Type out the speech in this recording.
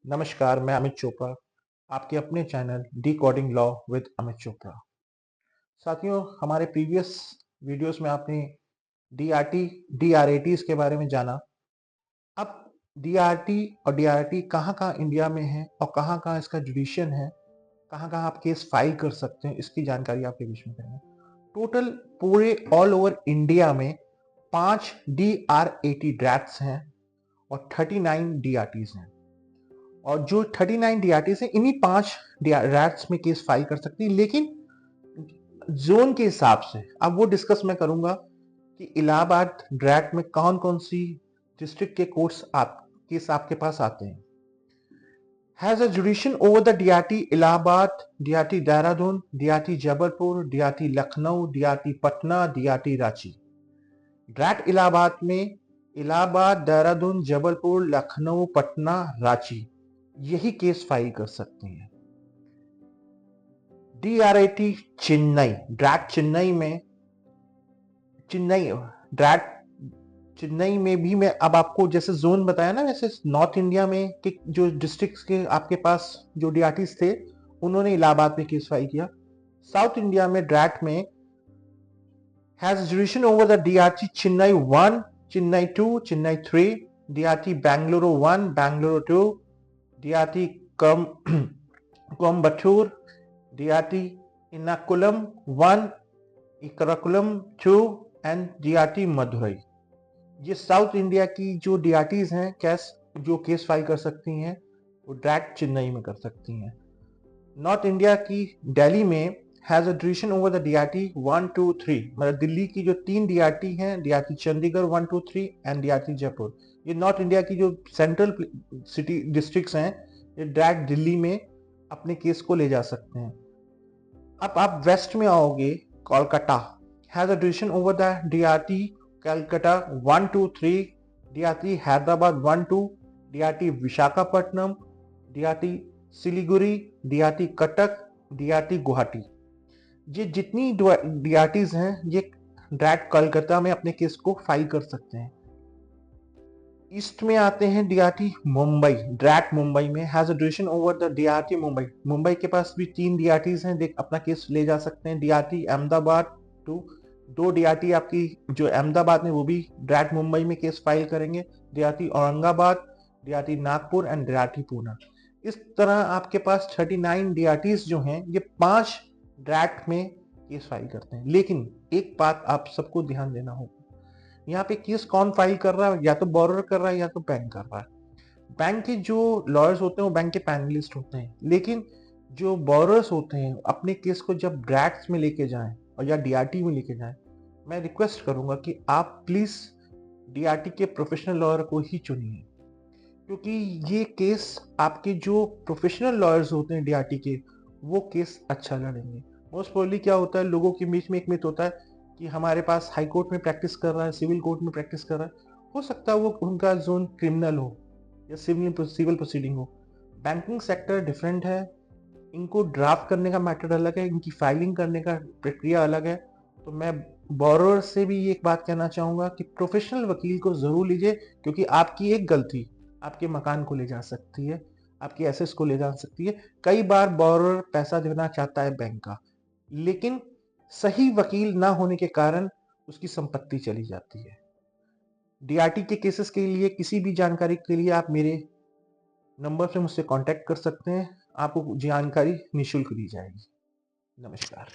नमस्कार, मैं अमित चोपड़ा, आपके अपने channel decoding law with Amit Chopra. साथियों, हमारे प्रीवियस वीडियोस में आपने डीआरटी, डीआरएटीज के बारे में जाना। अब डीआरटी और डीआरटी कहाँ-कहाँ इंडिया में है और कहाँ-कहाँ इसका जुडिशन है, कहाँ-कहाँ आप केस फाइल कर सकते हैं, इसकी जानकारी आपके बीच में करेंगे। टोटल पूरे ऑल ओवर इंडिया में 5 डीआरएटी ड्रैफ्ट्स हैं और 39 डीआरटीज हैं। और जो 39 डीआरटीज हैं, इन्हीं 5 ड्रैफ्ट्स में केस फाइल कर सकती है, लेकिन जोन के हिसाब से अब वो डिस्कस मैं करूंगा कि इलाहाबाद ड्रैफ्ट में कौन कौन सी डिस्ट्रिक्ट के कोर्ट्स केस आपके पास आते हैं। Has a jurisdiction over the DRT Allahabad, DRT Dehradun, DRT Jabalpur, DRT Lucknow, DRT Patna, DRT Ranchi. Draft Allahabad में इलाहाबाद, देहरादून, जबलपुर, लखनऊ, पटना, रांची यही केस फाइल कर सकते हैं। डीआरआईटी चेन्नई, ड्रैफ्ट चेन्नई में भी मैं अब आपको जैसे जोन बताया ना, वैसे नॉर्थ इंडिया में के जो डिस्ट्रिक्ट्स के आपके पास जो डीआरटीज थे, उन्होंने इलाहाबाद में केस फाइल किया। साउथ इंडिया में ड्रैफ्ट में has जुडिशन over the DRT Chennai 1, Chennai 2, Chennai 3, DRT Bengaluru 1, Bengaluru 2, DRT Coimbatore, DRT inoculum 1, इकराकुलम 2 and DRT Madurai. ये साउथ इंडिया की जो डीआरटीज हैं जो केस फाइल कर सकती हैं, वो ड्रैफ्ट चेन्नई में कर सकती हैं। नॉर्थ इंडिया की दिल्ली में has a jurisdiction over the DRT 1, 2, 3, मतलब दिल्ली की जो 3 डीआरटी हैं, DRT Chandigarh 1, 2, 3 and DRT Jaipur. ये नॉर्थ इंडिया की जो सेंट्रल सिटी डिस्ट्रिक्ट्स हैं, ये ड्रैफ्ट दिल्ली में अपने केस को ले जा सकते हैं। अब आप वेस्ट में आओगे, Kolkata has a jurisdiction over the DRT Calcutta 1, 2, 3, DRT Hyderabad 1, 2, DRT Visakhapatnam, DRT Siliguri, DRT Cuttack, DRT Guwahati. ये जितनी डीआरटीज हैं, ये ड्रैफ्ट कोलकाता में अपने केस को फाइल कर सकते हैं। ईस्ट में आते हैं डीआरटी मुंबई, ड्रैफ्ट मुंबई में has a jurisdiction over the DRT Mumbai. Mumbai के पास भी 3 डीआरटीज हैं, देख अपना केस ले जा सकते हैं। डीआरटी अहमदाबाद 2 डीआरटी आपकी जो अहमदाबाद में, वो भी ड्रैफ्ट मुंबई में केस फाइल करेंगे। DRT Aurangabad, DRT Nagpur and DRT Poona. इस तरह आपके पास 39 डीआरटीज जो हैं, ये 5 ड्रैफ्ट में केस फाइल करते हैं। लेकिन एक बात आप सबको ध्यान देना होगा, यहाँ पे केस कौन फाइल कर रहा है, या तो बोरोर कर रहा है या तो बैंक कर रहा है। बैंक के जो लॉयर्स होते हैं वो बैंक के पैनलिस्ट होते हैं, लेकिन जो बोरोर्स होते हैं अपने केस को जब ड्रैफ्ट्स में लेके जाएं और या डीआरटी में लेके जाएं, मैं रिक्वेस्ट करूंगा कि आप प्लीज डीआरटी के प्रोफेशनल लॉयर को ही चुनिए, क्योंकि ये केस आपके जो प्रोफेशनल लॉयर्स होते हैं डीआरटी के, वो केस अच्छा लड़ेंगे। मोस्ट प्रोबेबली क्या होता है, लोगों के बीच में एक मिथ होता है कि हमारे पास हाई कोर्ट में प्रैक्टिस कर रहा है, सिविल कोर्ट में प्रैक्टिस कर रहा है। हो सकता है वो उनका जोन क्रिमिनल हो या सिविल प्रोसीडिंग हो। बैंकिंग सेक्टर डिफरेंट है, इनको ड्राफ्ट करने का मैथड अलग है, इनकी फाइलिंग करने का प्रक्रिया अलग है। तो मैं बोरोर से भी एक बात कहना चाहूंगा कि प्रोफेशनल वकील को जरूर लीजिए, क्योंकि आपकी एक गलती आपके मकान को ले जा सकती है, आपके एसेट्स को ले जा सकती है। कई बार बोरोर पैसा देना चाहता है बैंक का, लेकिन सही वकील ना होने के कारण उसकी संपत्ति चली जाती है। डीआरटी के केसेस के लिए किसी भी जानकारी के लिए आप मेरे नंबर से मुझसे कांटेक्ट कर सकते हैं, आपको जानकारी निःशुल्क दी जाएगी। नमस्कार।